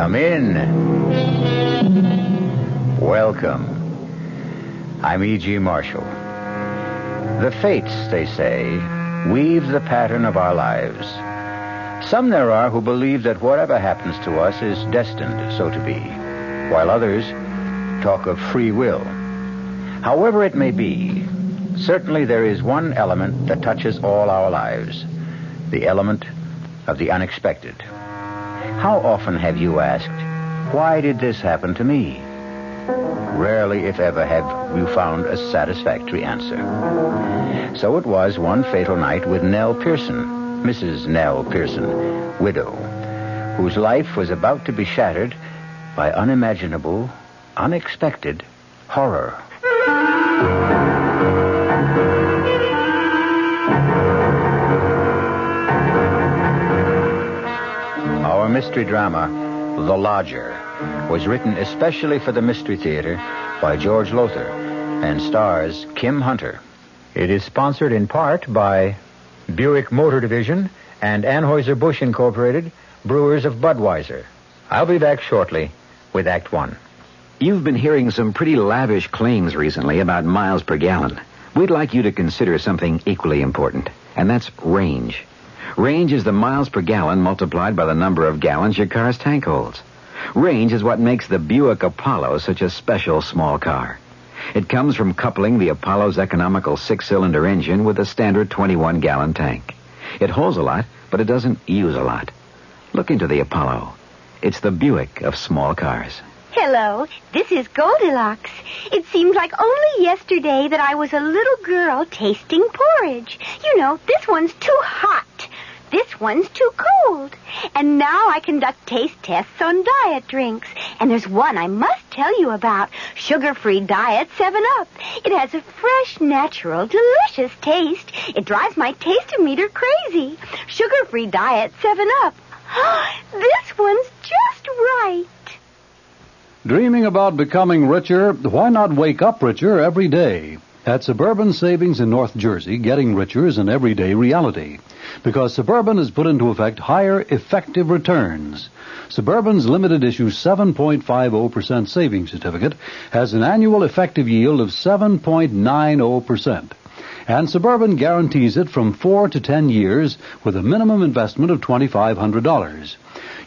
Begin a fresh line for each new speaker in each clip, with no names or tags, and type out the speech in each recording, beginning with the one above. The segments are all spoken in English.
Come in. Welcome. I'm E.G. Marshall. The fates, they say, weave the pattern of our lives. Some there are who believe that whatever happens to us is destined so to be, while others talk of free will. However it may be, certainly there is one element that touches all our lives, the element of the unexpected. How often have you asked, why did this happen to me? Rarely, if ever, have you found a satisfactory answer. So it was one fatal night with Nell Pearson, Mrs. Nell Pearson, widow, whose life was about to be shattered by unimaginable, unexpected horror. Our mystery drama, The Lodger, was written especially for the Mystery Theater by George Lothar and stars Kim Hunter. It is sponsored in part by Buick Motor Division and Anheuser-Busch Incorporated, brewers of Budweiser. I'll be back shortly with Act One.
You've been hearing some pretty lavish claims recently about miles per gallon. We'd like you to consider something equally important, and that's range. Range is the miles per gallon multiplied by the number of gallons your car's tank holds. Range is what makes the Buick Apollo such a special small car. It comes from coupling the Apollo's economical 6-cylinder engine with a standard 21-gallon tank. It holds a lot, but it doesn't use a lot. Look into the Apollo. It's the Buick of small cars.
Hello, this is Goldilocks. It seems like only yesterday that I was a little girl tasting porridge. You know, this one's too hot. This one's too cold. And now I conduct taste tests on diet drinks. And there's one I must tell you about. Sugar-free Diet 7-Up. It has a fresh, natural, delicious taste. It drives my taste-o-meter crazy. Sugar-free Diet 7-Up. This one's just right.
Dreaming about becoming richer? Why not wake up richer every day? At Suburban Savings in North Jersey, getting richer is an everyday reality, because Suburban has put into effect higher effective returns. Suburban's limited issue 7.50% savings certificate has an annual effective yield of 7.90%. And Suburban guarantees it from 4 to 10 years with a minimum investment of $2,500.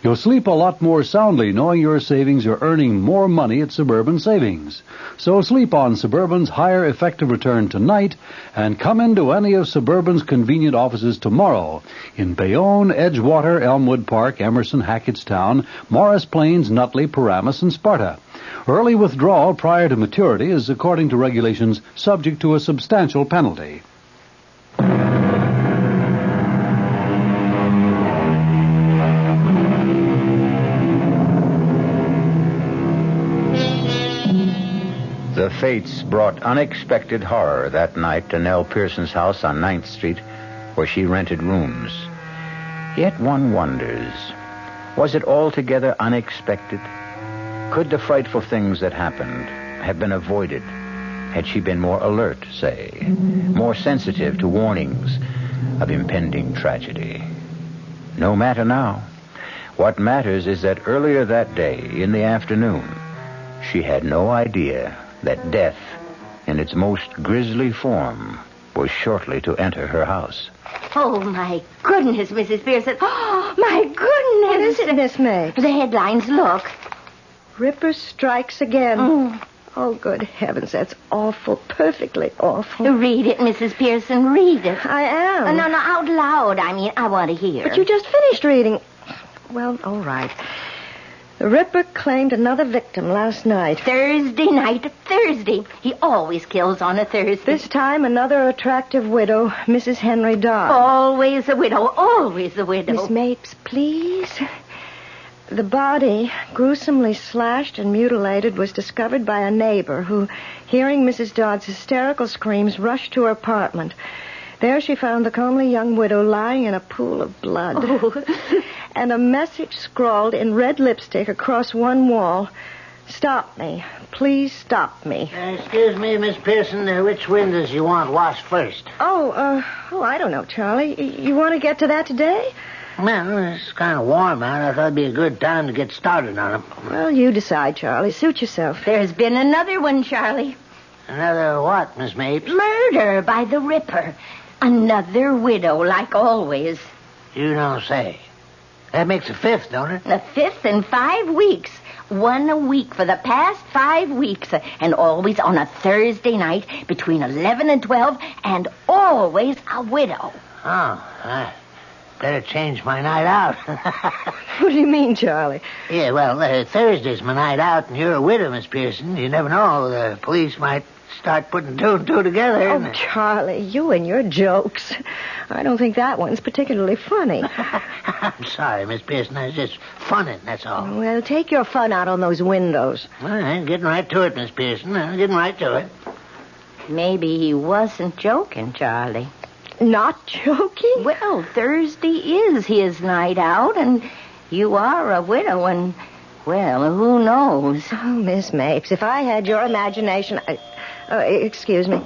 You'll sleep a lot more soundly knowing your savings are earning more money at Suburban Savings. So sleep on Suburban's higher effective return tonight and come into any of Suburban's convenient offices tomorrow in Bayonne, Edgewater, Elmwood Park, Emerson, Hackettstown, Morris Plains, Nutley, Paramus, and Sparta. Early withdrawal prior to maturity is, according to regulations, subject to a substantial penalty.
The fates brought unexpected horror that night to Nell Pearson's house on 9th Street, where she rented rooms. Yet one wonders, was it altogether unexpected? Could the frightful things that happened have been avoided had she been more alert, say, more sensitive to warnings of impending tragedy? No matter now. What matters is that earlier that day, in the afternoon, she had no idea that death, in its most grisly form, was shortly to enter her house.
Oh, my goodness, Mrs. Pearson. Oh, my goodness.
What is it, Miss May?
The headlines, look.
Ripper strikes again. Oh, good heavens, that's awful, perfectly awful.
Read it, Mrs. Pearson, read it.
I am.
No, out loud. I mean, I want to hear.
But you just finished reading. Well, all right. The Ripper claimed another victim last night.
Thursday night. He always kills on a Thursday.
This time, another attractive widow, Mrs. Henry Dodd.
Always a widow, always a widow.
Miss Mapes, please. The body, gruesomely slashed and mutilated, was discovered by a neighbor who, hearing Mrs. Dodd's hysterical screams, rushed to her apartment. There she found the comely young widow lying in a pool of blood.
Oh.
And a message scrawled in red lipstick across one wall. Stop me. Please stop me.
Excuse me, Miss Pearson. Which windows you want washed first?
I don't know, Charlie. You want to get to that today?
Well, it's kind of warm out. I thought it'd be a good time to get started on them.
Well, you decide, Charlie. Suit yourself.
There's been another one, Charlie.
Another what, Miss Mapes?
Murder by the Ripper. Another widow, like always.
You don't say. That makes a fifth, don't it?
The fifth in 5 weeks. One a week for the past 5 weeks. And always on a Thursday night between 11 and 12. And always a widow.
Oh, I better change my night out.
What do you mean, Charlie?
Yeah, well, Thursday's my night out, and you're a widow, Miss Pearson. You never know. The police might start putting two and two together.
Oh, Charlie, you and your jokes. I don't think that one's particularly funny.
I'm sorry, Miss Pearson. I was just funning, that's all.
Well, take your fun out on those windows.
All right, getting right to it, Miss Pearson. I'm getting right to it.
Maybe he wasn't joking, Charlie.
Not joking?
Well, Thursday is his night out, and you are a widow, and, well, who knows?
Oh, Miss Mapes, if I had your imagination... excuse me.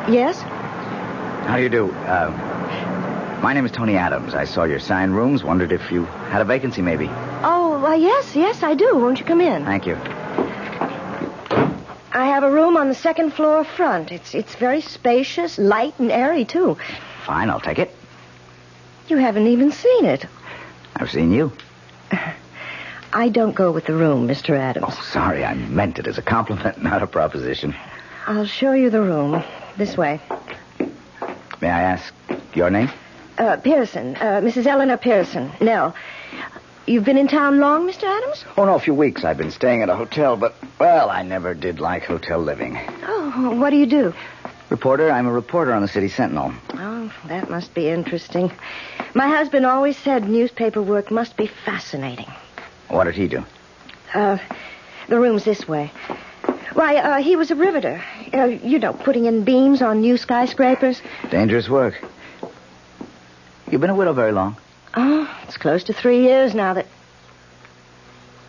Yes?
How do you do? My name is Tony Adams. I saw your sign rooms. Wondered if you had a vacancy, maybe.
Oh, yes, I do. Won't you come in?
Thank you.
I have a room on the second floor front. It's very spacious, light, and airy, too.
Fine, I'll take it.
You haven't even seen it.
I've seen you.
I don't go with the room, Mr. Adams.
Oh, sorry. I meant it as a compliment, not a proposition.
I'll show you the room. This way.
May I ask your name?
Pearson. Mrs. Eleanor Pearson. Nell. You've been in town long, Mr. Adams?
Oh, no, a few weeks. I've been staying at a hotel, but, well, I never did like hotel living.
Oh, what do you do?
Reporter. I'm a reporter on the City Sentinel.
Oh, that must be interesting. My husband always said newspaper work must be fascinating.
What did he do?
The room's this way. Why, he was a riveter. Putting in beams on new skyscrapers.
Dangerous work. You've been a widow very long?
Oh, it's close to 3 years now that...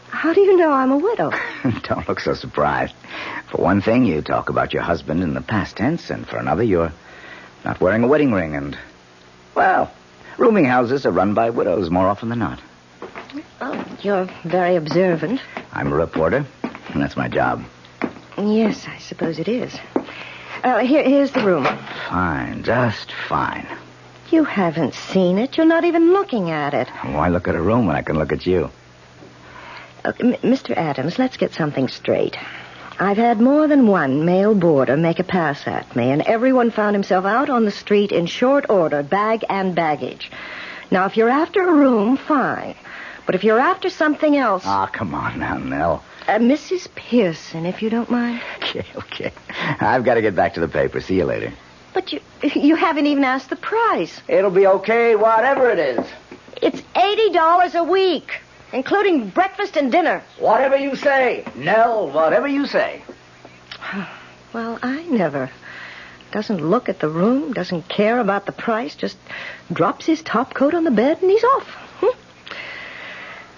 How do you know I'm a widow?
Don't look so surprised. For one thing, you talk about your husband in the past tense, and for another, you're not wearing a wedding ring, and, well, rooming houses are run by widows more often than not.
Oh, you're very observant.
I'm a reporter, and that's my job.
Yes, I suppose it is. Here's the room.
Fine, just fine.
You haven't seen it. You're not even looking at it.
Why look at a room when I can look at you?
Mr. Adams, let's get something straight. I've had more than one male boarder make a pass at me, and everyone found himself out on the street in short order, bag and baggage. Now, if you're after a room, fine. But if you're after something else...
Ah, come on now, Nell.
Mrs. Pearson, if you don't mind.
Okay. I've got to get back to the paper. See you later.
But you haven't even asked the price.
It'll be okay, whatever it is.
It's $80 a week, including breakfast and dinner.
Whatever you say, Nell, whatever you say.
Well, I never. Doesn't look at the room, doesn't care about the price, just drops his top coat on the bed and he's off.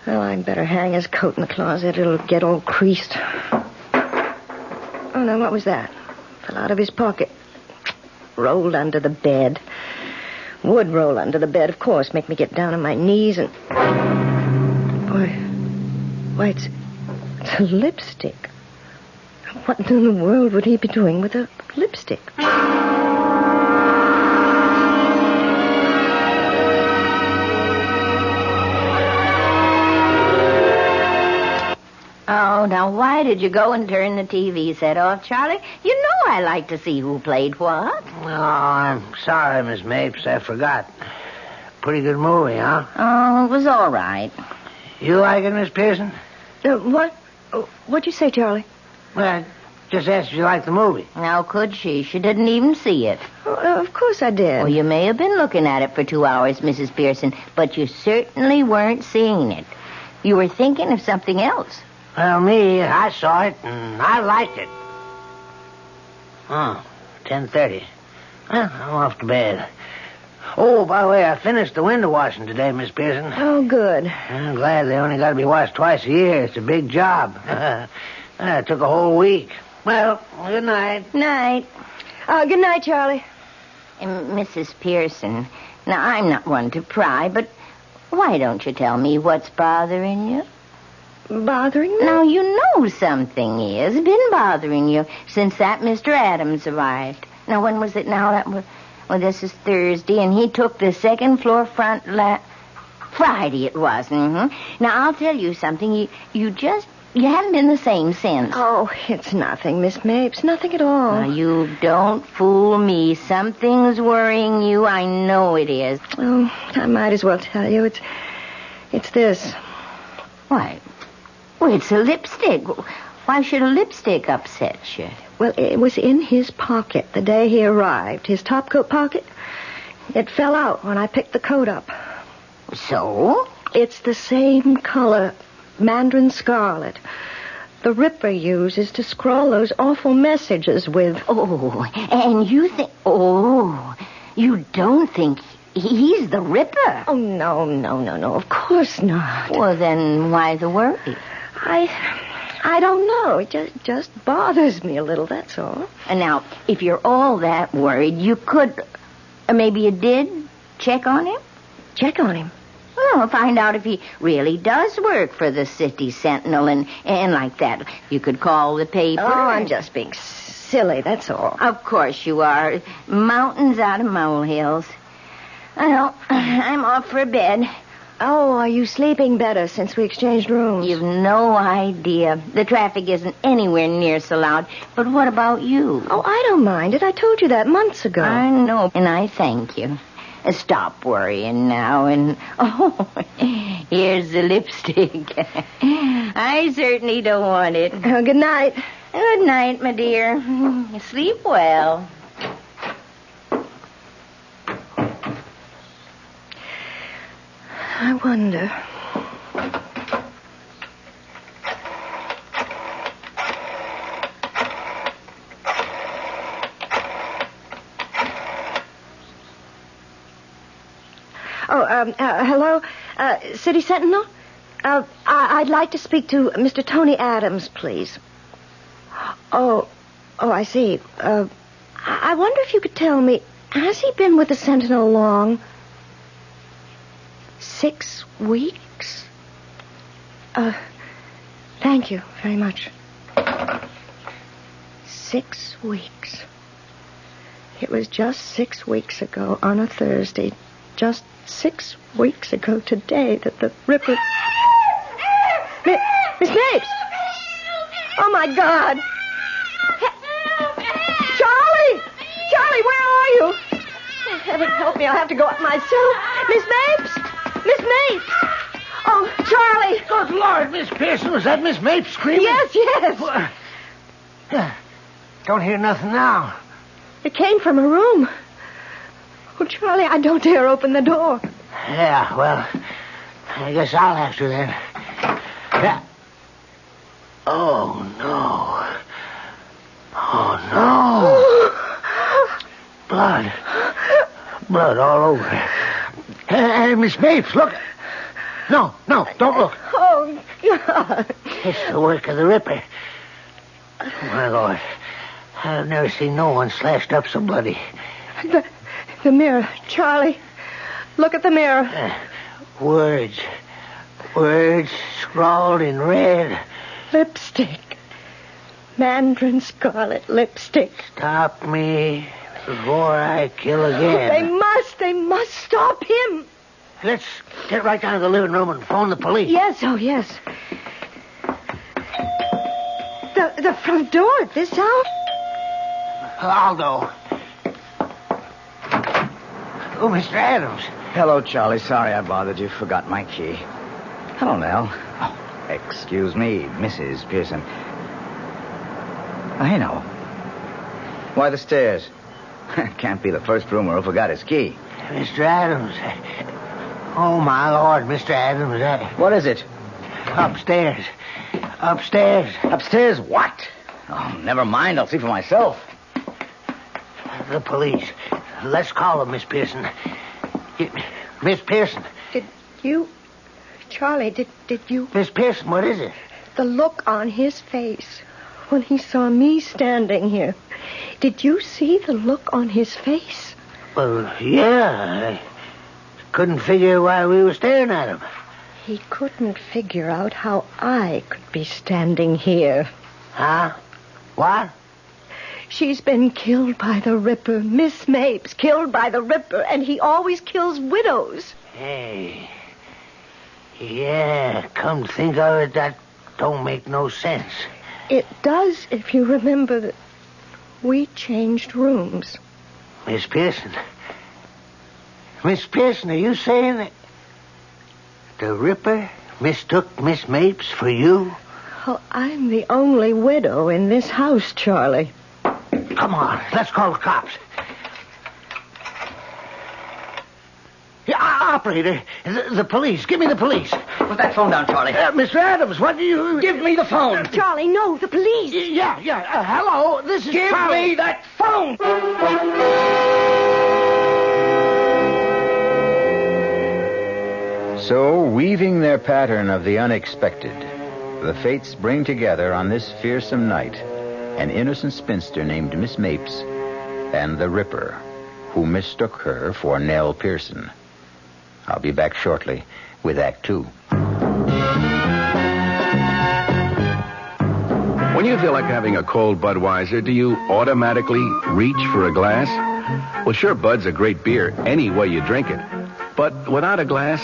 Well, I'd better hang his coat in the closet. It'll get all creased. Oh, no, what was that? Fell out of his pocket. Rolled under the bed. Would roll under the bed, of course. Make me get down on my knees and... Why, it's a lipstick. What in the world would he be doing with a lipstick?
Oh, now why did you go and turn the TV set off, Charlie? You know I like to see who played what.
Oh, I'm sorry, Miss Mapes. I forgot. Pretty good movie, huh?
Oh, it was all right.
You like it, Miss Pearson?
What? What'd you say, Charlie?
Well, I just asked if you liked the movie.
How could she? She didn't even see it.
Of course I did.
Well, you may have been looking at it for 2 hours, Mrs. Pearson, but you certainly weren't seeing it. You were thinking of something else.
Well, me, I saw it, and I liked it. Oh, 10:30. Well, I'm off to bed. Oh, by the way, I finished the window washing today, Miss Pearson.
Oh, good.
I'm glad they only got to be washed twice a year. It's a big job. It took a whole week. Well, good night.
Night.
Good night, Charlie.
Mrs. Pearson, now I'm not one to pry, but why don't you tell me what's bothering you?
Bothering me?
Now, you know something is been bothering you since that Mr. Adams arrived. Now, when was it now? This is Thursday, and he took the second floor front Friday it was. Mm-hmm. Now, I'll tell you something. You haven't been the same since.
Oh, it's nothing, Miss Mapes. Nothing at all.
Now, you don't fool me. Something's worrying you. I know it is.
Oh, I might as well tell you. It's this.
Why? Well, it's a lipstick. Why should a lipstick upset you?
Well, it was in his pocket the day he arrived. His topcoat pocket. It fell out when I picked the coat up.
So?
It's the same color. Mandarin scarlet. The Ripper uses to scrawl those awful messages with.
Oh, and you think... Oh, you don't think he's the Ripper?
Oh, no. Of course not.
Well, then why the worry?
I don't know. It just bothers me a little, that's all.
And now, if you're all that worried, you could... maybe you did check on him?
Check on him?
Well, find out if he really does work for the City Sentinel and like that. You could call the paper.
Oh, I'm just being silly, that's all.
Of course you are. Mountains out of molehills. Well, I'm off for bed.
Oh, are you sleeping better since we exchanged rooms?
You've no idea. The traffic isn't anywhere near so loud. But what about you?
Oh, I don't mind it. I told you that months ago.
I know, and I thank you. Stop worrying now, and here's the lipstick. I certainly don't want it.
Oh, good night.
Good night, my dear. Sleep well.
I wonder. Hello? City Sentinel? I'd like to speak to Mr. Tony Adams, please. Oh, I see. I wonder if you could tell me, has he been with the Sentinel long? 6 weeks? Thank you very much. 6 weeks. It was just 6 weeks ago on a Thursday. Just 6 weeks ago today that the Ripper... Miss Mapes! Oh, my God! Charlie, where are you? Oh, heaven help me, I'll have to go up myself. Miss Mapes! Oh, Charlie!
Good Lord, Miss Pearson, was that Miss Mapes screaming?
Yes.
Well, don't hear nothing now.
It came from her room. Oh, Charlie, I don't dare open the door.
Yeah, well, I guess I'll have to then. Yeah. Oh, no. Blood all over. Hey, Miss Mapes, look. No, don't look.
Oh, God.
It's the work of the Ripper. My Lord, I've never seen no one slashed up so bloody.
The mirror, Charlie. Look at the mirror.
Words scrawled in red.
Lipstick. Mandarin scarlet lipstick.
Stop me before I kill again.
They must stop him.
Let's get right down to the living room and phone the police.
Yes. The front door at this hour?
I'll go. Oh, Mr. Adams.
Hello, Charlie. Sorry I bothered you. Forgot my key. Hello, Nell. Oh, excuse me, Mrs. Pearson. I know. Why the stairs? Can't be the first roomer who forgot his key.
Mr. Adams. Oh, my Lord, Mr. Adams.
What is it?
Upstairs.
Upstairs what? Oh, never mind. I'll see for myself.
The police. Let's call them, Miss Pearson. Miss Pearson.
Did you... Charlie, did you...
Miss Pearson, what is it?
The look on his face when he saw me standing here. Did you see the look on his face?
Well, yeah. I couldn't figure why we were staring at him.
He couldn't figure out how I could be standing here.
Huh? What?
She's been killed by the Ripper. Miss Mapes killed by the Ripper, and he always kills widows.
Hey. Yeah, come to think of it, that don't make no sense.
It does if you remember that we changed rooms.
Miss Pearson. Miss Pearson, are you saying that the Ripper mistook Miss Mapes for you?
Oh, I'm the only widow in this house, Charlie.
Come on, let's call the cops. Yeah, operator, the police. Give me the police.
Put that phone down, Charlie.
Mr. Adams, what do you...
Give me the phone.
Charlie, no, the police.
Yeah. Hello, this is
Give
Charlie.
me that phone.
So, weaving their pattern of the unexpected, the fates bring together on this fearsome night an innocent spinster named Miss Mapes and the Ripper, who mistook her for Nell Pearson. I'll be back shortly with Act 2.
When you feel like having a cold Budweiser, do you automatically reach for a glass? Well, sure, Bud's a great beer any way you drink it. But without a glass,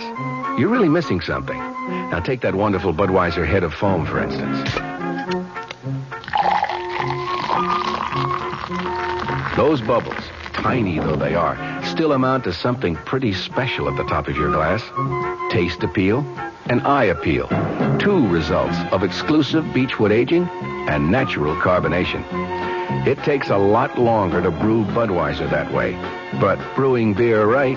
you're really missing something. Now take that wonderful Budweiser head of foam, for instance. Those bubbles, tiny though they are, still amount to something pretty special at the top of your glass. Taste appeal and eye appeal. Two results of exclusive beechwood aging and natural carbonation. It takes a lot longer to brew Budweiser that way, but brewing beer right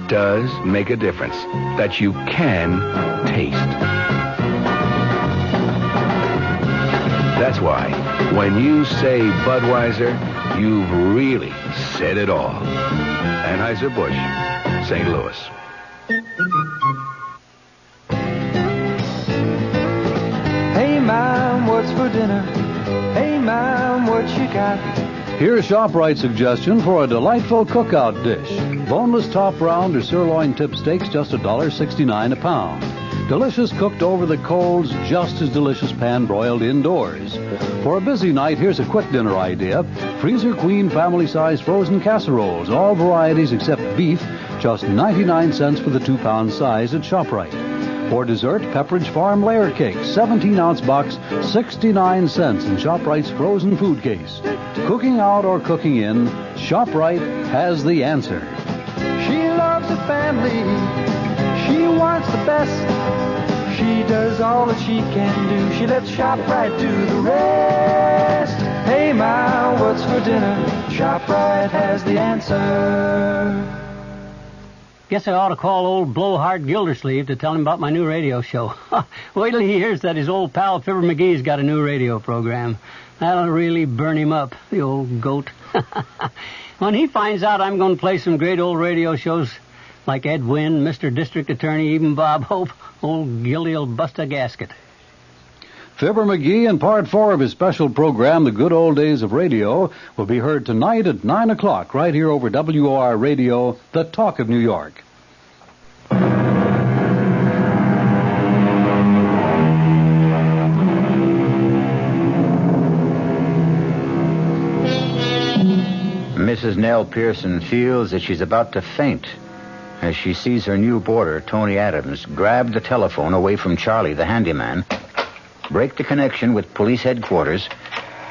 does make a difference that you can taste. That's why when you say Budweiser, you've really said it all. Anheuser-Busch, St. Louis.
Hey, Mom, what's for dinner? Hey, Mom, what you got?
Here's ShopRite's suggestion for a delightful cookout dish. Boneless top round or sirloin tip steaks, just $1.69 a pound. Delicious cooked over the coals, just as delicious pan-broiled indoors. For a busy night, here's a quick dinner idea. Freezer Queen family-size frozen casseroles, all varieties except beef, just 99 cents for the 2-pound size at ShopRite. For dessert, Pepperidge Farm layer cake, 17-ounce box, 69 cents in ShopRite's frozen food case. Cooking out or cooking in, ShopRite has the answer.
She loves the family. She wants the best. She does all that she can do. She lets ShopRite do the rest. Hey, Ma, what's for dinner? ShopRite has the answer.
Guess I ought to call old Blowhard Gildersleeve to tell him about my new radio show. Wait till he hears that his old pal Fibber McGee's got a new radio program. That'll really burn him up, the old goat. When he finds out I'm going to play some great old radio shows like Ed Wynn, Mr. District Attorney, even Bob Hope, old Gildy'll bust a gasket.
Fibber McGee and Part 4 of his special program, The Good Old Days of Radio, will be heard tonight at 9 o'clock right here over WOR Radio, the Talk of New York.
Mrs. Nell Pearson feels that she's about to faint as she sees her new boarder, Tony Adams, grab the telephone away from Charlie, the handyman, break the connection with police headquarters,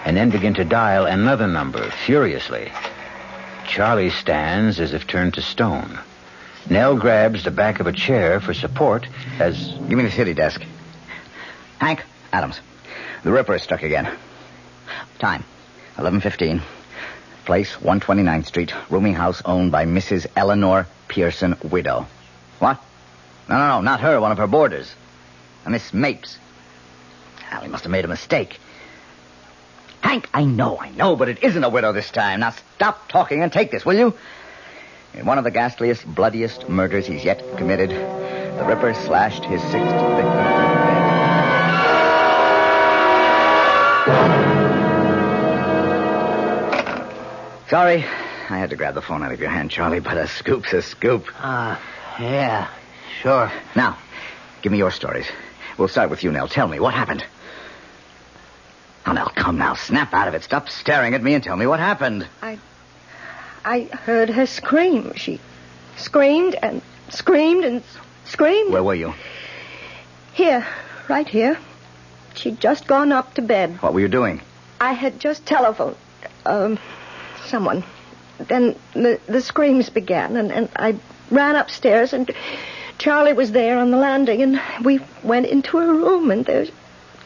and then begin to dial another number furiously. Charlie stands as if turned to stone. Nell grabs the back of a chair for support as...
Give me the city desk. Hank, Adams. The Ripper is struck again. Time, 11:15. Place, 129th Street. Rooming house owned by Mrs. Eleanor Pearson, widow. What? No, not her. One of her boarders. Miss Mapes. Well, he must have made a mistake. Hank, I know, but it isn't a widow this time. Now stop talking and take this, will you? In one of the ghastliest, bloodiest murders he's yet committed, the Ripper slashed his 6th victim. Sorry, I had to grab the phone out of your hand, Charlie, but a scoop's a scoop.
Yeah, sure.
Now, give me your stories. We'll start with you, Nell. Tell me, what happened? Oh, Nell, come now. Snap out of it. Stop staring at me and tell me what happened.
I heard her scream. She screamed and screamed and screamed.
Where were you?
Here, right here. She'd just gone up to bed.
What were you doing?
I had just telephoned someone. Then the screams began, and I ran upstairs, and Charlie was there on the landing, and we went into her room, and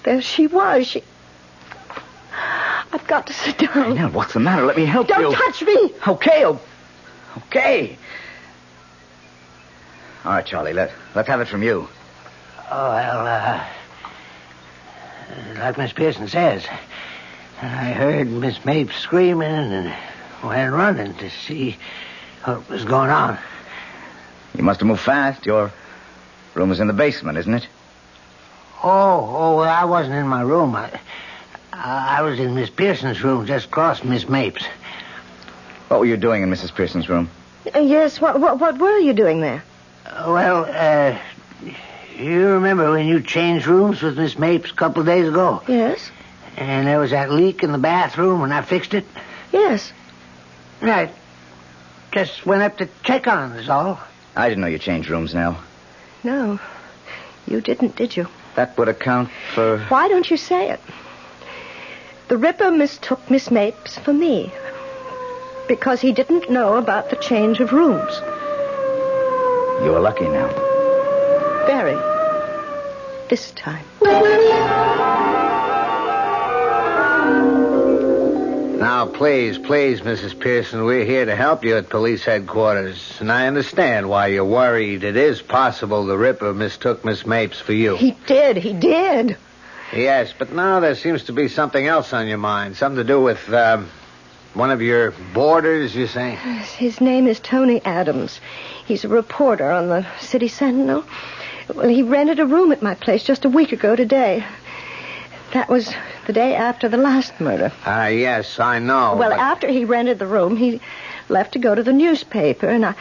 there she was. I've got to sit down.
Nell, what's the matter? Let me help you.
Don't touch me.
Okay. All right, Charlie, let's have it from you.
Oh, well, like Miss Pearson says, I heard Miss Mapes screaming and went running to see what was going on.
You must have moved fast. Your room is in the basement, isn't it?
Oh, well, I wasn't in my room. I was in Miss Pearson's room, just across Miss Mapes.
What were you doing in Mrs. Pearson's room?
Yes, what were you doing there?
Well, you remember when you changed rooms with Miss Mapes a couple of days ago?
Yes.
And there was that leak in the bathroom when I fixed it?
Yes.
Right. Just went up to check on it, is all.
I didn't know you changed rooms, Nell.
No, you didn't, did you?
That would account for...
Why don't you say it? The Ripper mistook Miss Mapes for me because he didn't know about the change of rooms.
You were lucky, Nell.
Very. This time.
Now, please, Mrs. Pearson, we're here to help you at police headquarters. And I understand why you're worried. It is possible the Ripper mistook Miss Mapes for you.
He did.
Yes, but now there seems to be something else on your mind. Something to do with, one of your boarders, you say?
His name is Tony Adams. He's a reporter on the City Sentinel. Well, he rented a room at my place just a week ago today. That was the day after the last murder.
Yes, I know.
Well, after he rented the room, he left to go to the newspaper, and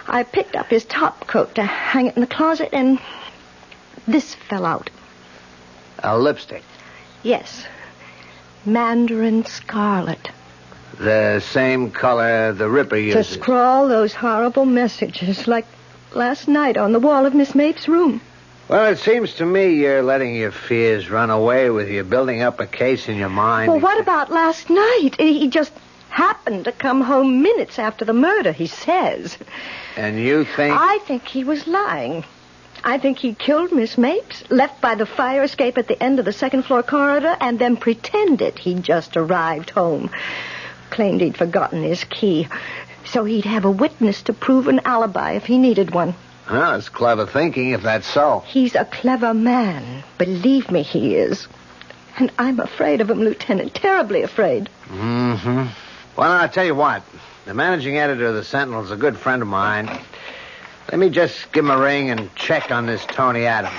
I picked up his top coat to hang it in the closet, and this fell out.
A lipstick?
Yes. Mandarin scarlet.
The same color the Ripper uses.
To scrawl those horrible messages like last night on the wall of Miss Mapes' room.
Well, it seems to me you're letting your fears run away with you, building up a case in your mind.
Well, what about last night? He just happened to come home minutes after the murder, he says.
And you think...
I think he was lying. I think he killed Miss Mapes, left by the fire escape at the end of the second-floor corridor, and then pretended he'd just arrived home. Claimed he'd forgotten his key, so he'd have a witness to prove an alibi if he needed one.
Well, it's clever thinking, if that's so.
He's a clever man. Believe me, he is. And I'm afraid of him, Lieutenant. Terribly afraid.
Mm-hmm. Well, I'll tell you what. The managing editor of the Sentinel's a good friend of mine. Let me just give him a ring and check on this Tony Adams.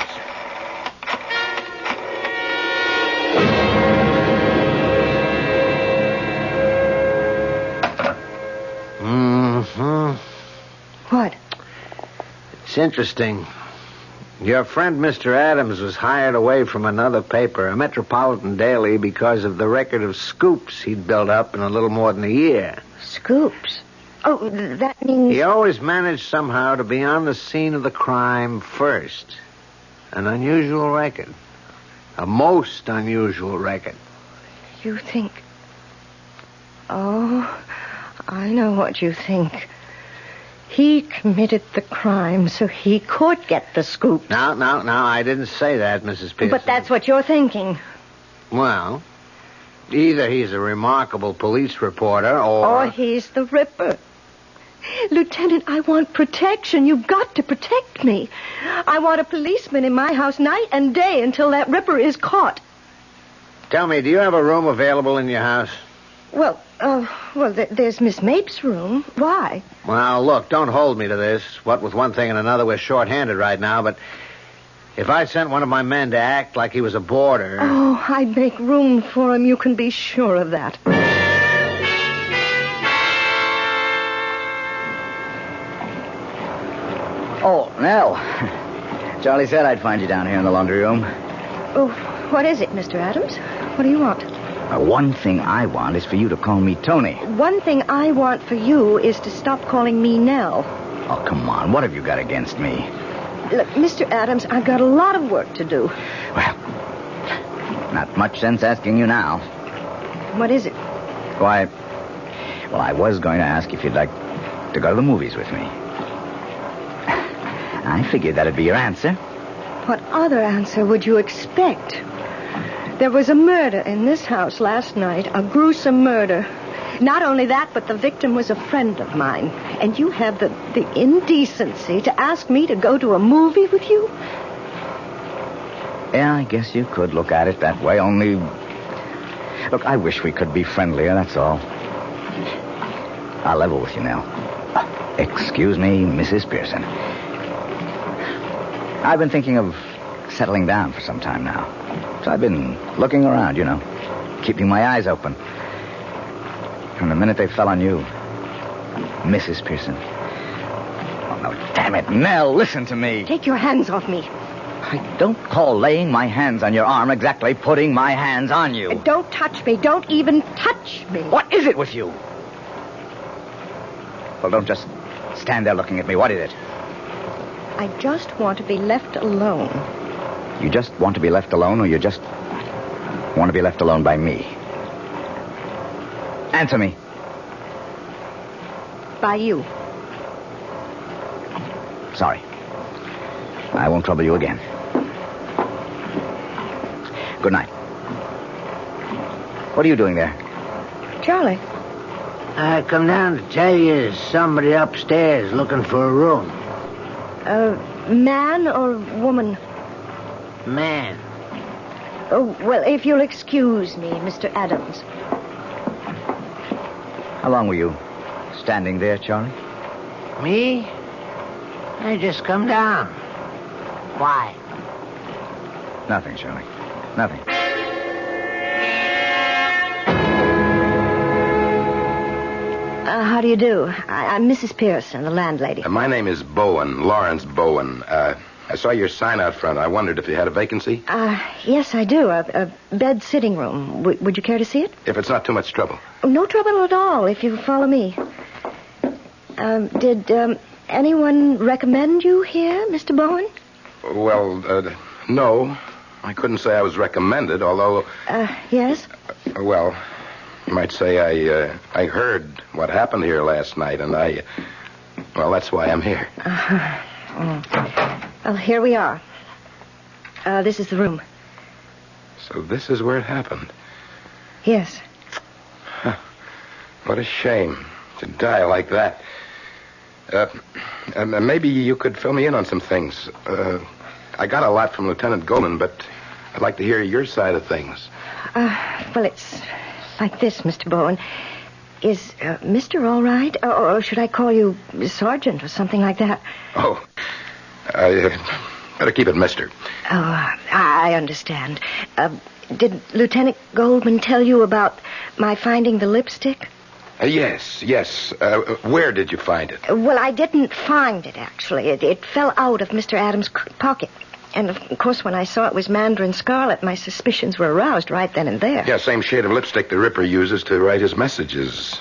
Mm-hmm.
What?
It's interesting. Your friend Mr. Adams was hired away from another paper, a metropolitan daily, because of the record of scoops he'd built up in a little more than a year.
Scoops? Oh, that means...
He always managed somehow to be on the scene of the crime first. An unusual record. A most unusual record.
You think... Oh, I know what you think. He committed the crime so he could get the scoop.
No, I didn't say that, Mrs. Pearson.
But that's what you're thinking.
Well, either he's a remarkable police reporter or
he's the Ripper. Lieutenant, I want protection. You've got to protect me. I want a policeman in my house night and day until that Ripper is caught.
Tell me, do you have a room available in your house?
Well, there's Miss Mapes' room. Why?
Well, look, don't hold me to this. What with one thing and another, we're short-handed right now, but if I sent one of my men to act like he was a boarder...
Oh, I'd make room for him. You can be sure of that.
Oh, Nell. Charlie said I'd find you down here in the laundry room.
Oh, what is it, Mr. Adams? What do you want?
One thing I want is for you to call me Tony.
One thing I want for you is to stop calling me Nell.
Oh, come on. What have you got against me?
Look, Mr. Adams, I've got a lot of work to do.
Well, not much sense asking you now.
What is it?
Why, well, I was going to ask if you'd like to go to the movies with me. I figured that'd be your answer.
What other answer would you expect? There was a murder in this house last night, a gruesome murder. Not only that, but the victim was a friend of mine. And you have the indecency to ask me to go to a movie with you?
Yeah, I guess you could look at it that way, only... Look, I wish we could be friendlier, that's all. I'll level with you now. Excuse me, Mrs. Pearson. I've been thinking of settling down for some time now. So I've been looking around, you know, keeping my eyes open. From the minute they fell on you, Mrs. Pearson. Oh, no, damn it, Nell, listen to me.
Take your hands off me.
I don't call laying my hands on your arm exactly putting my hands on you.
Don't touch me. Don't even touch me.
What is it with you? Well, don't just stand there looking at me. What is it?
I just want to be left alone.
You just want to be left alone, or you just want to be left alone by me? Answer me.
By you.
Sorry. I won't trouble you again. Good night. What are you doing there?
Charlie.
I come down to tell you there's somebody upstairs looking for a room.
Man or woman?
Man.
Oh, well, if you'll excuse me, Mr. Adams.
How long were you standing there, Charlie?
Me? I just come down. Why?
Nothing, Charlie. Nothing.
How do you do? I'm Mrs. Pearson, the landlady.
My name is Bowen, Lawrence Bowen. I saw your sign out front. I wondered if you had a vacancy.
Yes, I do. A bed sitting room. Would you care to see it?
If it's not too much trouble.
No trouble at all, if you follow me. Did anyone recommend you here, Mr. Bowen?
Well, no. I couldn't say I was recommended, although...
Yes?
Well, you might say I heard what happened here last night, and well, that's why I'm here.
Well, here we are. This is the room.
So this is where it happened?
Yes.
Huh. What a shame to die like that. Maybe you could fill me in on some things. I got a lot from Lieutenant Goldman, but I'd like to hear your side of things.
Well, it's like this, Mr. Bowen. Is Mr. all right? Or should I call you Sergeant or something like that?
Oh, I better keep it Mister.
Oh, I understand. Did Lieutenant Goldman tell you about my finding the lipstick?
Yes. Where did you find it?
Well, I didn't find it, actually. It fell out of Mr. Adams' pocket. And, of course, when I saw it was mandarin scarlet, my suspicions were aroused right then and there.
Yeah, same shade of lipstick the Ripper uses to write his messages.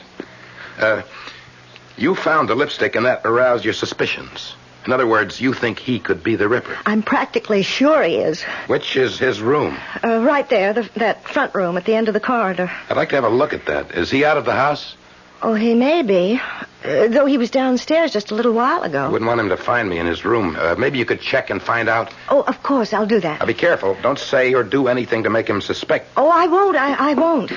You found the lipstick and that aroused your suspicions. In other words, you think he could be the Ripper.
I'm practically sure he is.
Which is his room?
Right there, that front room at the end of the corridor.
I'd like to have a look at that. Is he out of the house?
Oh, he may be. Though he was downstairs just a little while ago.
I wouldn't want him to find me in his room. Maybe you could check and find out.
Oh, of course, I'll do that.
Now, be careful. Don't say or do anything to make him suspect.
Oh, I won't. I won't.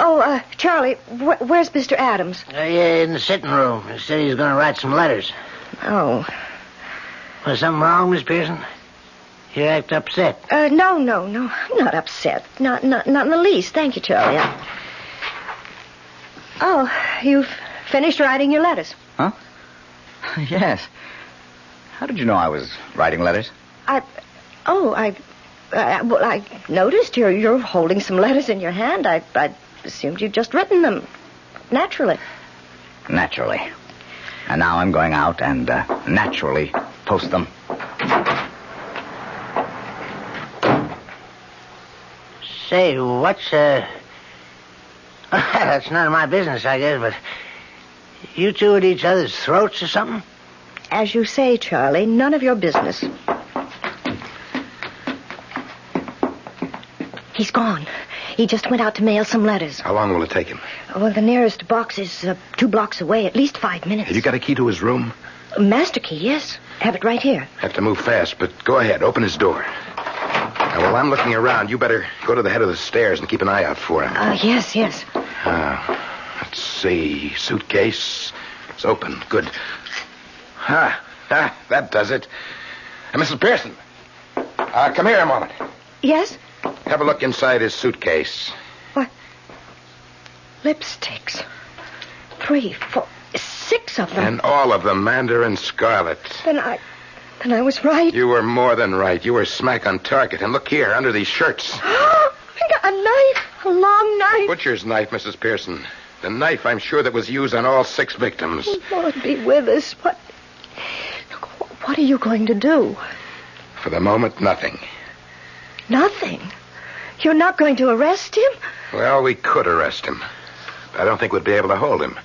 Oh, Charlie, where's Mr. Adams?
In the sitting room. He said he's going to write some letters.
Oh.
Was something wrong, Miss Pearson? You act upset.
No. I'm not upset. Not in the least. Thank you, Charlie. Oh, you've finished writing your letters.
Huh? Yes. How did you know I was writing letters?
I noticed you're holding some letters in your hand. I assumed you'd just written them. Naturally.
Naturally. And now I'm going out and naturally toast them.
Say, what's, that's none of my business, I guess, but you two at each other's throats or something?
As you say, Charlie, none of your business. He's gone. He just went out to mail some letters.
How long will it take him?
Well, the nearest box is 2 blocks away, at least 5 minutes.
Have you got a key to his room?
Master key, yes. Have it right here.
Have to move fast, but go ahead. Open his door. Now, while I'm looking around, you better go to the head of the stairs and keep an eye out for him.
Yes.
Let's see. Suitcase. It's open. Good. That does it. Mrs. Pearson. Come here a moment.
Yes?
Have a look inside his suitcase.
What? Lipsticks. 3, 4, 6 of them.
And all of them mandarin scarlet.
Then I was right.
You were more than right. You were smack on target. And look here, under these shirts.
I got a knife. A long knife.
Butcher's knife, Mrs. Pearson. The knife, I'm sure, that was used on all 6 victims.
Oh, Lord be with us. What are you going to do?
For the moment, nothing.
Nothing? You're not going to arrest him?
Well, we could arrest him. But I don't think we'd be able to hold him.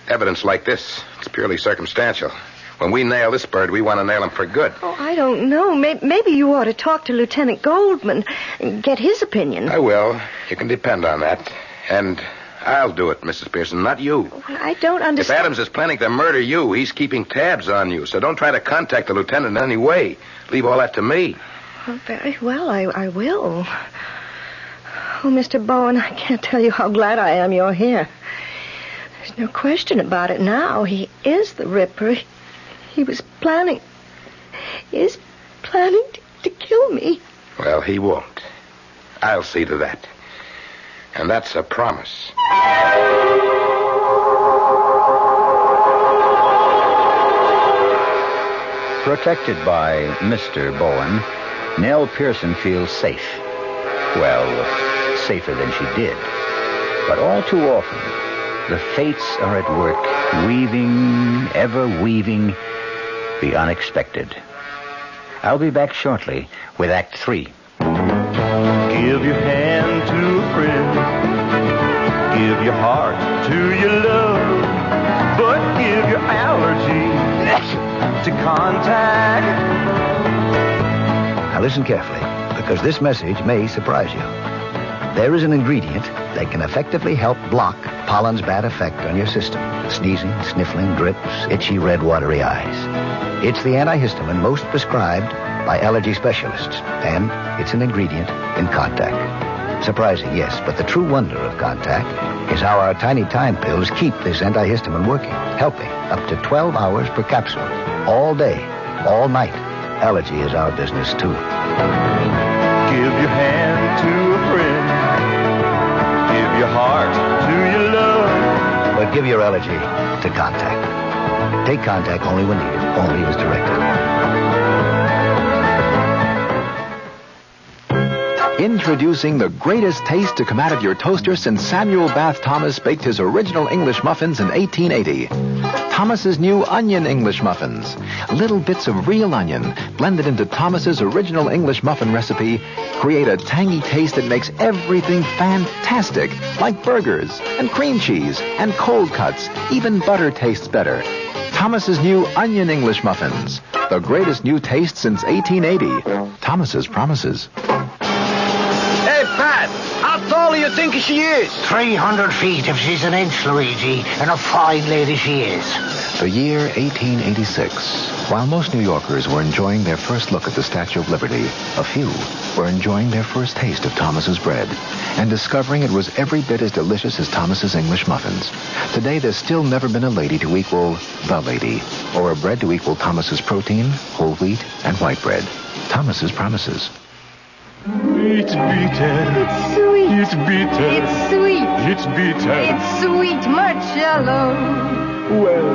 Evidence like this, it's purely circumstantial. When we nail this bird, we want to nail him for good.
Oh, I don't know. Maybe you ought to talk to Lieutenant Goldman and get his opinion.
I will. You can depend on that. And I'll do it, Mrs. Pearson, not you.
Well, I don't understand.
If Adams is planning to murder you, he's keeping tabs on you. So don't try to contact the lieutenant in any way. Leave all that to me.
Oh, very well, I will. Oh, Mr. Bowen, I can't tell you how glad I am you're here. There's no question about it now. He is the Ripper. He is planning to kill me.
Well, he won't. I'll see to that. And that's a promise.
Protected by Mr. Bowen, Nell Pearson feels safe. Well, safer than she did. But all too often, the fates are at work, weaving, ever weaving, the unexpected. I'll be back shortly with Act 3.
Give your hand to a friend. Give your heart to your love. But give your allergy to contact.
Now listen carefully, because this message may surprise you. There is an ingredient that can effectively help block pollen's bad effect on your system. Sneezing, sniffling, drips, itchy, red, watery eyes. It's the antihistamine most prescribed by allergy specialists, and it's an ingredient in Contact. Surprising, yes, but the true wonder of Contact is how our tiny time pills keep this antihistamine working, helping up to 12 hours per capsule, all day, all night. Allergy is our business, too.
Give your hand to a friend. Give your heart to your love.
But give your allergy to Contact. Take Contact only when needed, only as directed.
Introducing the greatest taste to come out of your toaster since Samuel Bath Thomas baked his original English muffins in 1880. Thomas's new onion English muffins. Little bits of real onion blended into Thomas's original English muffin recipe create a tangy taste that makes everything fantastic, like burgers and cream cheese and cold cuts. Even butter tastes better. Thomas's new onion English muffins. The greatest new taste since 1880. Thomas's promises.
Hey, Pat, how tall do you think she is? 300 feet if she's an inch, Luigi, and a fine lady she is.
The year 1886. While most New Yorkers were enjoying their first look at the Statue of Liberty, a few were enjoying their first taste of Thomas's bread and discovering it was every bit as delicious as Thomas's English muffins. Today, there's still never been a lady to equal the lady, or a bread to equal Thomas's protein, whole wheat, and white bread. Thomas's promises.
It's bitter.
It's sweet.
It's bitter.
It's sweet.
It's bitter.
It's sweet, Marcello.
Well,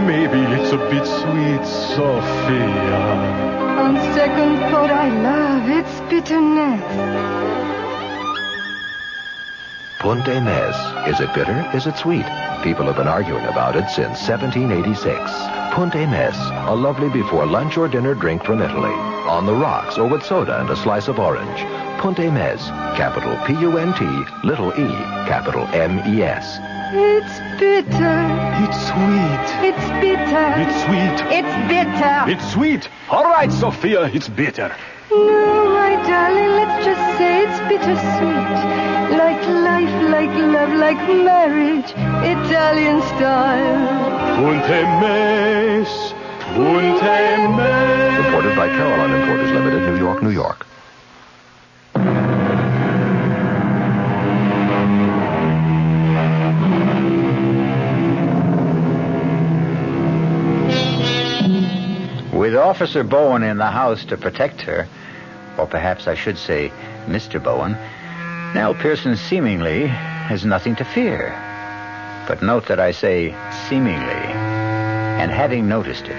maybe it's a bit sweet, Sophia.
On second thought, I love its bitterness.
Ponte Nez. Is it bitter? Is it sweet? People have been arguing about it since 1786. Punte Mes, a lovely before lunch or dinner drink from Italy. On the rocks or with soda and a slice of orange. Punte Mes, capital P-U-N-T, little e, capital M-E-S.
It's bitter.
It's sweet.
It's bitter.
It's sweet.
It's bitter.
It's sweet. All right, Sophia, it's bitter.
No, my darling, let's just say it's bittersweet. Like life, like love, like marriage. Italian style.
Punte Mes. Punte Mes.
Imported by Caroline Importers Limited, New York, New York.
With Officer Bowen in the house to protect her, or perhaps I should say Mr. Bowen, Nell Pearson seemingly has nothing to fear. But note that I say seemingly. And having noticed it,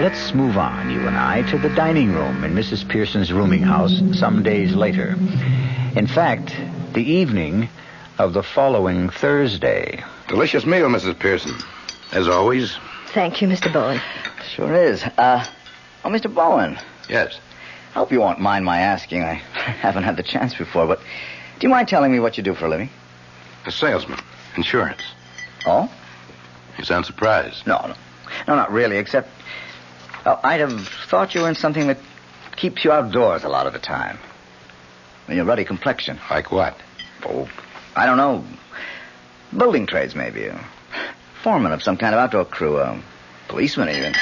let's move on, you and I, to the dining room in Mrs. Pearson's rooming house some days later. In fact, the evening of the following Thursday.
Delicious meal, Mrs. Pearson. As always.
Thank you, Mr. Bowen.
Sure is. Mr. Bowen.
Yes.
I hope you won't mind my asking. I haven't had the chance before, but do you mind telling me what you do for a living?
A salesman. Insurance.
Oh?
You sound surprised.
No, not really, except I'd have thought you were in something that keeps you outdoors a lot of the time. Your ruddy complexion.
Like what?
Oh, I don't know. Building trades, maybe. Foreman of some kind of outdoor crew. Policeman, even.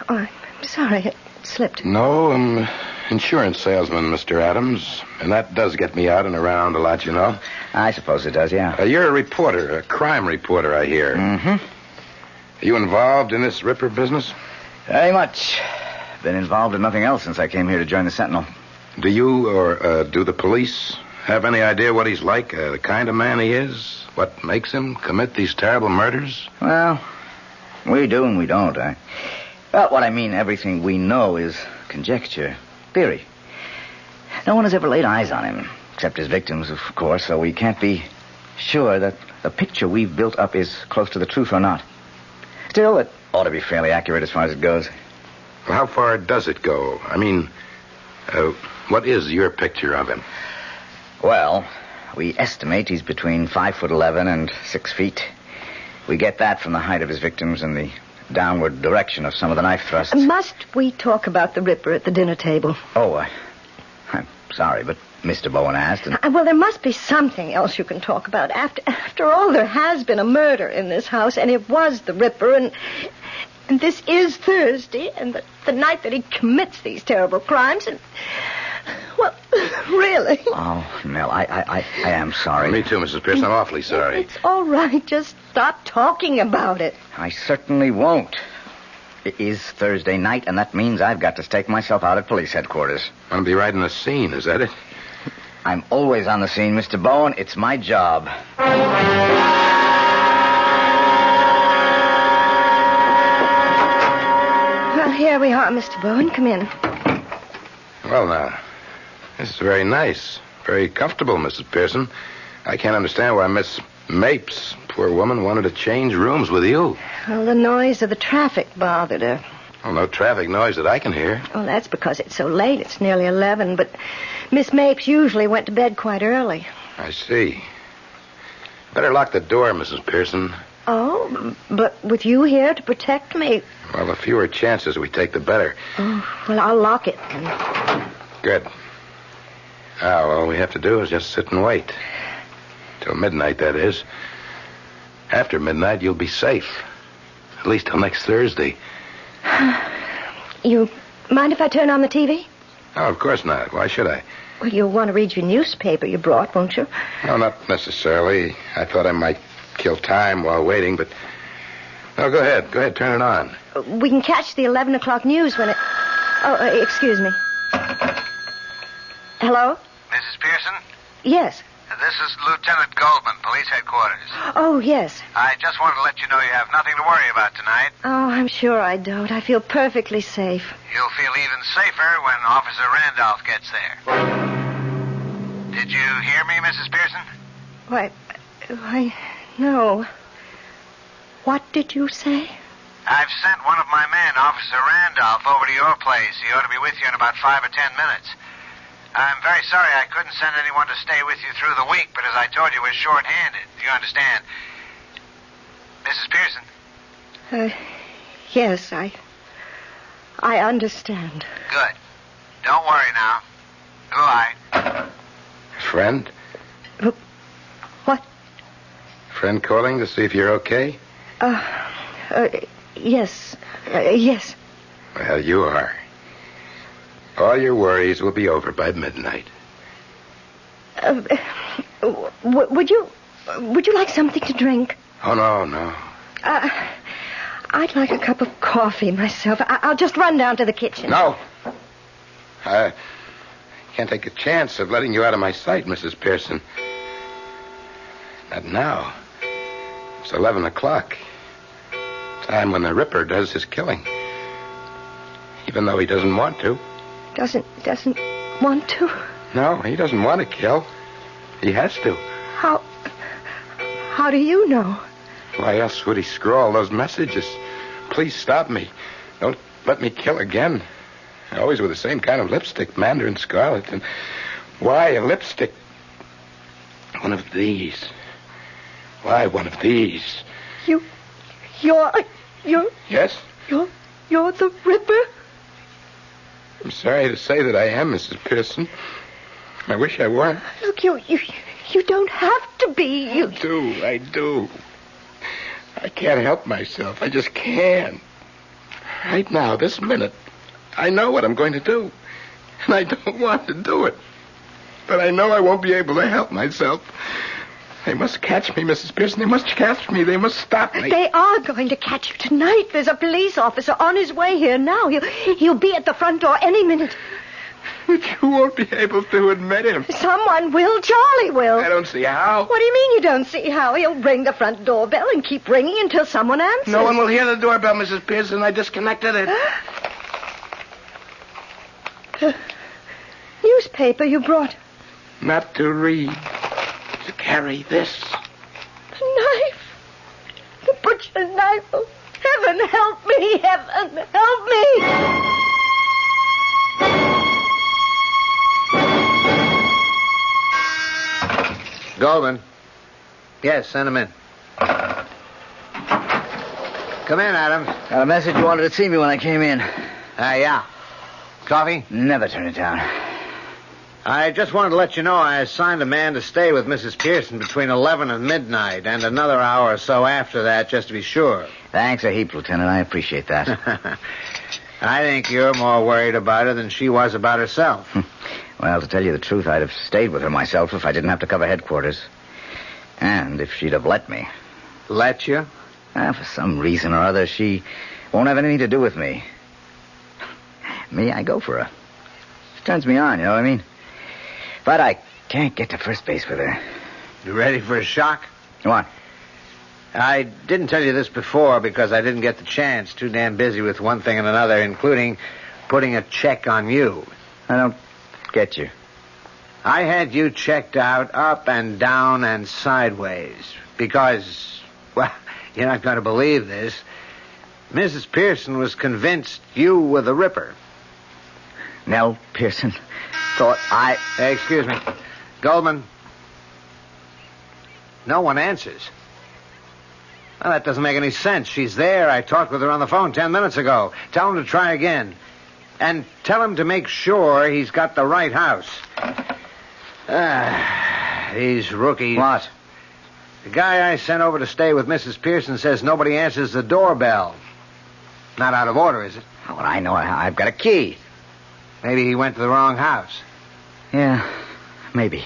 Oh, I'm sorry. It slipped.
No, I'm insurance salesman, Mr. Adams. And that does get me out and around a lot, you know.
I suppose it does, yeah.
You're a reporter, a crime reporter, I hear.
Mm-hmm.
Are you involved in this Ripper business?
Very much. Been involved in nothing else since I came here to join the Sentinel.
Do you or do the police have any idea what he's like, the kind of man he is? What makes him commit these terrible murders?
Well, we do and we don't. Well, what I mean, everything we know is conjecture, theory. No one has ever laid eyes on him, except his victims, of course, so we can't be sure that the picture we've built up is close to the truth or not. Still, it ought to be fairly accurate as far as it goes.
Well, how far does it go? I mean, what is your picture of him?
Well, we estimate he's between 5'11" and 6 feet. We get that from the height of his victims and the downward direction of some of the knife thrusts.
Must we talk about the Ripper at the dinner table?
Oh, I'm sorry, but Mr. Bowen asked. And...
Well, there must be something else you can talk about. After all, there has been a murder in this house, and it was the Ripper, and this is Thursday, and the night that he commits these terrible crimes, and... Well, really?
Oh, Nell, I am sorry.
Me too, Mrs. Pearson. I'm awfully sorry.
It's all right. Just stop talking about it.
I certainly won't. It is Thursday night, and that means I've got to stake myself out at police headquarters.
Want to be right in the scene, is that it?
I'm always on the scene, Mr. Bowen. It's my job.
Well, here we are, Mr. Bowen. Come in.
Well, now, this is very nice. Very comfortable, Mrs. Pearson. I can't understand why Miss Mapes, poor woman, wanted to change rooms with you.
Well, the noise of the traffic bothered her.
Well, no traffic noise that I can hear.
Oh, that's because it's so late. It's nearly 11, but Miss Mapes usually went to bed quite early.
I see. Better lock the door, Mrs. Pearson.
Oh, but with you here to protect me...
Well, the fewer chances we take, the better.
Oh, well, I'll lock it.
Good. Now, all we have to do is just sit and wait. Till midnight, that is. After midnight, you'll be safe. At least till next Thursday.
You mind if I turn on the TV?
Oh, of course not. Why should I?
Well, you'll want to read your newspaper you brought, won't you?
No, not necessarily. I thought I might kill time while waiting, but... No, go ahead. Go ahead, turn it on.
We can catch the 11 o'clock news when it... Oh, excuse me. Hello?
Mrs. Pearson?
Yes.
This is Lieutenant Goldman, police headquarters.
Oh, yes.
I just wanted to let you know you have nothing to worry about tonight.
Oh, I'm sure I don't. I feel perfectly safe.
You'll feel even safer when Officer Randolph gets there. Did you hear me, Mrs. Pearson?
Why, no. What did you say?
I've sent one of my men, Officer Randolph, over to your place. He ought to be with you in about 5 or 10 minutes. I'm very sorry I couldn't send anyone to stay with you through the week, but as I told you, we're short-handed. You understand? Mrs. Pearson?
Yes, I understand.
Good. Don't worry now. Goodbye.
Friend?
What?
Friend calling to see if you're okay?
Yes. Yes.
Well, you are. All your worries will be over by midnight.
Would you like something to drink?
Oh, no.
I'd like a cup of coffee myself. I'll just run down to the kitchen.
No. I can't take a chance of letting you out of my sight, Mrs. Pearson. Not now. It's 11 o'clock. Time when the Ripper does his killing. Even though he doesn't want to.
Doesn't want to?
No, he doesn't want to kill. He has to.
How do you know?
Why else would he scrawl those messages? Please stop me. Don't let me kill again. Always with the same kind of lipstick, Mandarin Scarlet. And why a lipstick? One of these. Why one of these?
You're...
Yes?
You're the Ripper?
I'm sorry to say that I am, Mrs. Pearson. I wish I weren't.
Look, you don't have to be.
I do. I can't help myself. I just can't. Right now, this minute, I know what I'm going to do. And I don't want to do it. But I know I won't be able to help myself. They must catch me, Mrs. Pearson. They must catch me. They must stop me.
They are going to catch you tonight. There's a police officer on his way here now. He'll be at the front door any minute.
But you won't be able to admit him.
Someone will. Charlie will.
I don't see how.
What do you mean you don't see how? He'll ring the front doorbell and keep ringing until someone answers.
No one will hear the doorbell, Mrs. Pearson. I disconnected it.
Newspaper you brought.
Not to read. To carry this.
The knife. The butcher knife. Oh, heaven help me. Heaven help me.
Goldman. Yes, send him in. Come in, Adams.
Got a message you wanted to see me when I came in.
Yeah. Coffee?
Never turn it down.
I just wanted to let you know I assigned a man to stay with Mrs. Pearson between 11 and midnight, and another hour or so after that, just to be sure.
Thanks a heap, Lieutenant. I appreciate that.
I think you're more worried about her than she was about herself.
Well, to tell you the truth, I'd have stayed with her myself if I didn't have to cover headquarters. And if she'd have let me.
Let you?
For some reason or other, she won't have anything to do with me. Me, I go for her. She turns me on, you know what I mean? But I can't get to first base with her.
You ready for a shock?
What?
I didn't tell you this before because I didn't get the chance. Too damn busy with one thing and another, including putting a check on you.
I don't get you.
I had you checked out up and down and sideways because, well, you're not going to believe this. Mrs. Pearson was convinced you were the Ripper.
Nell Pearson thought I...
Hey, excuse me. Goldman. No one answers. Well, that doesn't make any sense. She's there. I talked with her on the phone 10 minutes ago. Tell him to try again. And tell him to make sure he's got the right house. These rookies.
What?
The guy I sent over to stay with Mrs. Pearson says nobody answers the doorbell. Not out of order, is it?
Oh, well, I know. I've got a key.
Maybe he went to the wrong house.
Yeah, maybe.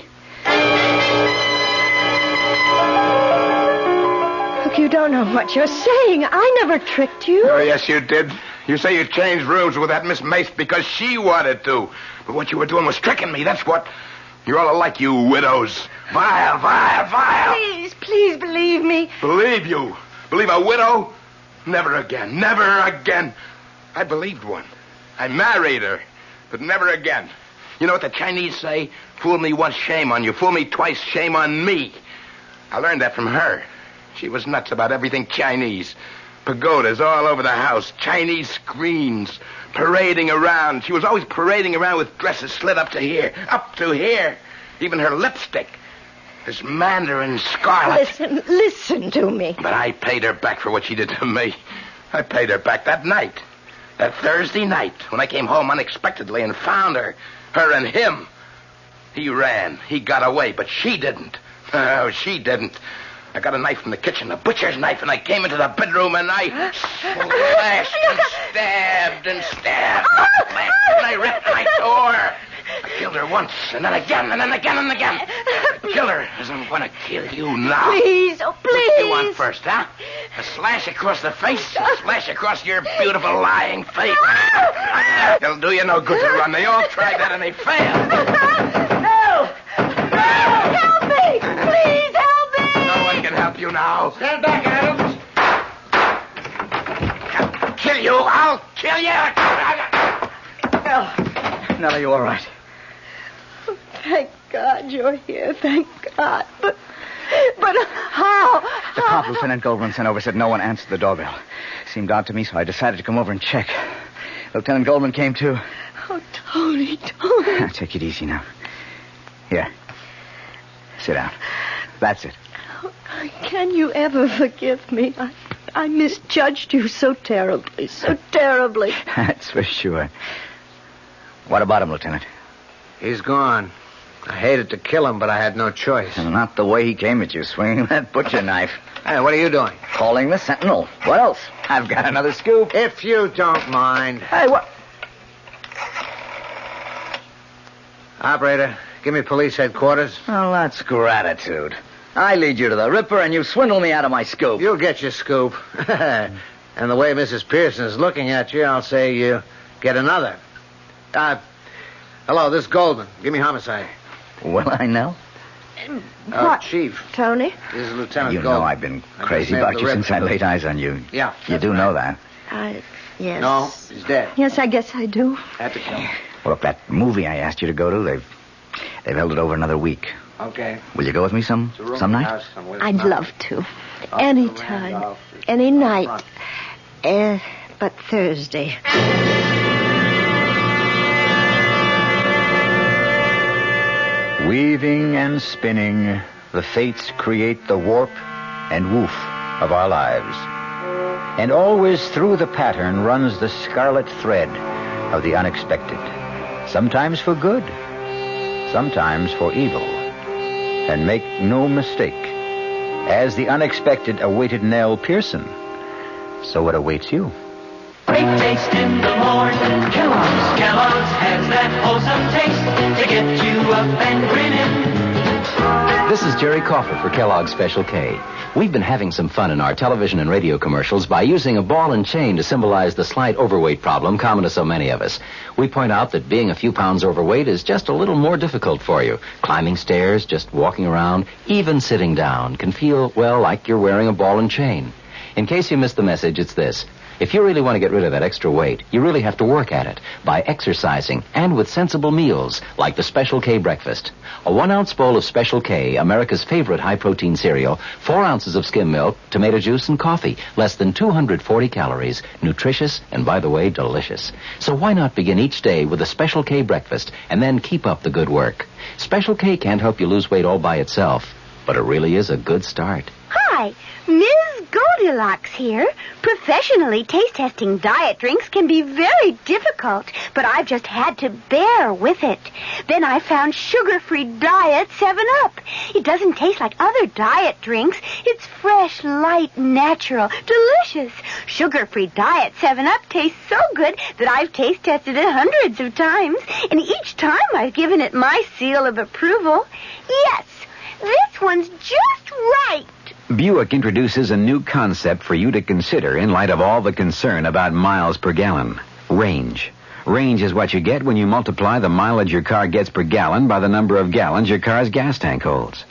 Look, you don't know what you're saying. I never tricked you.
Oh, yes, you did. You say you changed rooms with that Miss Mace because she wanted to. But what you were doing was tricking me, that's what. You're all alike, you widows. Vile, vile, vile.
Please believe me.
Believe you? Believe a widow? Never again, never again. I believed one. I married her, but never again. You know what the Chinese say? Fool me once, shame on you. Fool me twice, shame on me. I learned that from her.
She was nuts about everything Chinese. Pagodas all over the house, Chinese screens, parading around. She was always parading around with dresses slit up to here. Even her lipstick. This mandarin scarlet.
Listen to me.
But I paid her back for what she did to me. I paid her back that night. That Thursday night, when I came home unexpectedly and found her and him. He ran. He got away, but she didn't. Oh, she didn't. I got a knife from the kitchen, a butcher's knife, and I came into the bedroom and I slashed and stabbed and stabbed. And I ripped and I tore. I killed her once, and then again, and then again and again. I killed her as I'm going to kill you now.
Please, oh, please.
What do you want first, huh? A slash across the face, a slash across your beautiful lying face. It'll do you no good to run. They all tried that and they failed.
No! Help me! Please help me!
No one can help you now.
Stand back, Adams.
I'll kill you. I'll kill you.
Nellie, are you all right?
Thank God you're here. Thank God. But how?
The cop Lieutenant Goldman sent over said no one answered the doorbell. Seemed odd to me, so I decided to come over and check. Lieutenant Goldman came too.
Oh, Tony.
Take it easy now. Here. Sit down. That's it.
Oh, can you ever forgive me? I misjudged you so terribly, so terribly.
That's for sure. What about him, Lieutenant?
He's gone. I hated to kill him, but I had no choice.
And not the way he came at you, swinging that butcher knife.
Hey, what are you doing?
Calling the Sentinel. What else? I've got another scoop.
If you don't mind.
Hey, what?
Operator, give me police headquarters.
Oh, that's gratitude. I lead you to the Ripper, and you swindle me out of my scoop.
You'll get your scoop. And the way Mrs. Pearson is looking at you, I'll say you get another. Hello, this is Goldman. Give me homicide.
Will I know?
What?
Chief.
Tony?
This is Lieutenant
You
Goldman.
know I've been crazy about you since I laid eyes on you.
Yeah.
You do know that.
Yes.
No, he's dead.
Yes, I guess I do.
Had to kill him.
Well, look, that movie I asked you to go to, they've held it over another week.
Okay.
Will you go with me some night?
I'd love to. Anytime. Any night. But Thursday.
Weaving and spinning, the fates create the warp and woof of our lives. And always through the pattern runs the scarlet thread of the unexpected. Sometimes for good, sometimes for evil. And make no mistake, as the unexpected awaited Nell Pearson, so it awaits you.
Great taste in the morning. Kellogg's has that wholesome taste to get you up and grinning.
This is Jerry Coffer for Kellogg's Special K. We've been having some fun in our television and radio commercials by using a ball and chain to symbolize the slight overweight problem common to so many of us. We point out that being a few pounds overweight is just a little more difficult for you. Climbing stairs, just walking around, even sitting down can feel, well, like you're wearing a ball and chain. In case you missed the message, it's this. If you really want to get rid of that extra weight, you really have to work at it by exercising and with sensible meals like the Special K breakfast. A 1-ounce bowl of Special K, America's favorite high-protein cereal, 4 ounces of skim milk, tomato juice, and coffee. Less than 240 calories. Nutritious and, by the way, delicious. So why not begin each day with a Special K breakfast and then keep up the good work? Special K can't help you lose weight all by itself, but it really is a good start.
Hi, Ms. Goldilocks here. Professionally taste-testing diet drinks can be very difficult, but I've just had to bear with it. Then I found sugar-free Diet 7-Up. It doesn't taste like other diet drinks. It's fresh, light, natural, delicious. Sugar-free Diet 7-Up tastes so good that I've taste-tested it hundreds of times, and each time I've given it my seal of approval. Yes, this one's just right.
Buick introduces a new concept for you to consider in light of all the concern about miles per gallon. Range. Range is what you get when you multiply the mileage your car gets per gallon by the number of gallons your car's gas tank holds.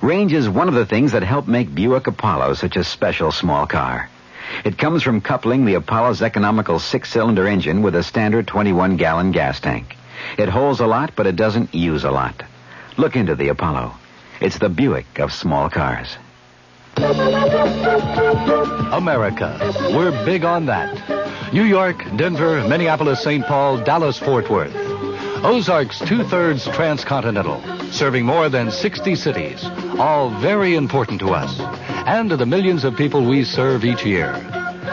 Range is one of the things that help make Buick Apollo such a special small car. It comes from coupling the Apollo's economical 6-cylinder engine with a standard 21-gallon gas tank. It holds a lot, but it doesn't use a lot. Look into the Apollo. It's the Buick of small cars.
America. We're big on that. New York, Denver, Minneapolis, St. Paul, Dallas, Fort Worth. Ozarks 2/3 transcontinental, serving more than 60 cities, all very important to us, and to the millions of people we serve each year.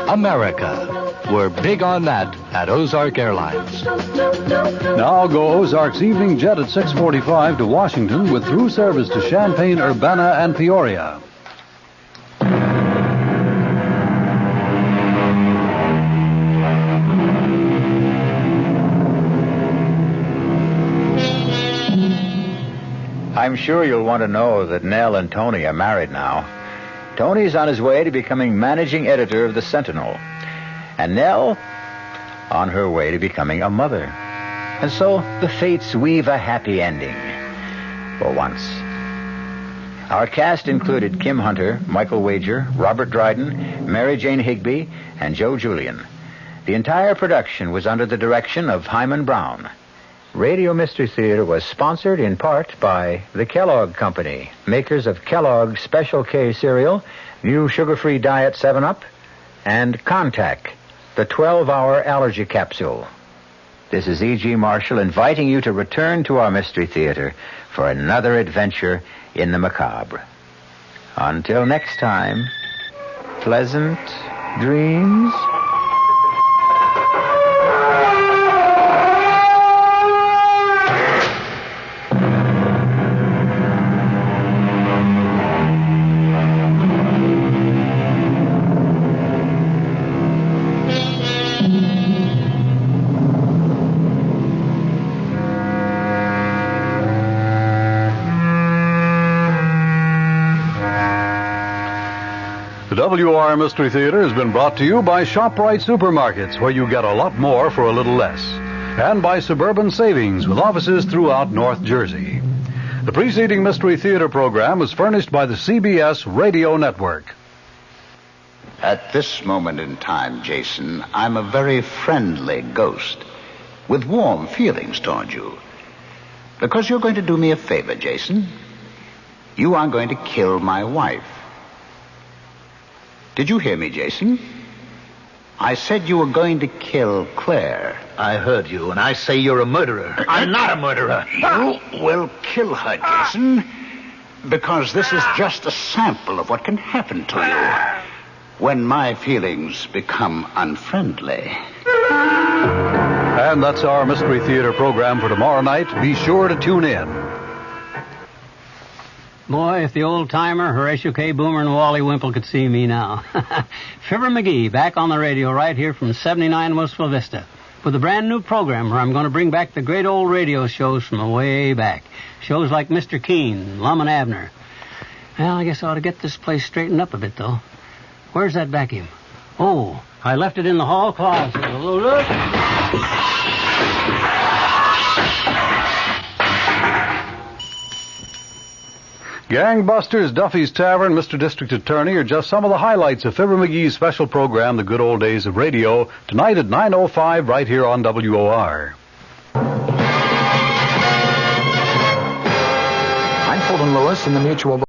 America. We're big on that at Ozark Airlines. Now go Ozark's evening jet at 6:45 to Washington with through service to Champaign, Urbana, and Peoria.
I'm sure you'll want to know that Nell and Tony are married now. Tony's on his way to becoming managing editor of the Sentinel. And Nell on her way to becoming a mother. And so the fates weave a happy ending. For once. Our cast included Kim Hunter, Michael Wager, Robert Dryden, Mary Jane Higby, and Joe Julian. The entire production was under the direction of Hyman Brown. Radio Mystery Theater was sponsored in part by the Kellogg Company, makers of Kellogg's Special K cereal, new sugar-free diet 7-Up, and Contact, the 12-hour allergy capsule. This is E.G. Marshall inviting you to return to our Mystery Theater for another adventure in the macabre. Until next time, pleasant dreams.
The WR Mystery Theater has been brought to you by ShopRite Supermarkets, where you get a lot more for a little less, and by Suburban Savings, with offices throughout North Jersey. The preceding Mystery Theater program was furnished by the CBS Radio Network.
At this moment in time, Jason, I'm a very friendly ghost with warm feelings toward you. Because you're going to do me a favor, Jason. You are going to kill my wife. Did you hear me, Jason? I said you were going to kill Claire.
I heard you, and I say you're a murderer. I'm not a murderer.
You will kill her, Jason, because this is just a sample of what can happen to you when my feelings become unfriendly.
And that's our Mystery Theater program for tomorrow night. Be sure to tune in.
Boy, if the old-timer Horatio K. Boomer and Wally Wimple could see me now. Fibber McGee back on the radio right here from 79 Wistful Vista with a brand-new program where I'm going to bring back the great old radio shows from way back. Shows like Mr. Keene, Lum and Abner. Well, I guess I ought to get this place straightened up a bit, though. Where's that vacuum? Oh, I left it in the hall closet. Look.
Gangbusters, Duffy's Tavern, Mr. District Attorney are just some of the highlights of Fibber McGee's special program, The Good Old Days of Radio, tonight at 9:05 right here on WOR.
I'm Fulton Lewis in the Mutual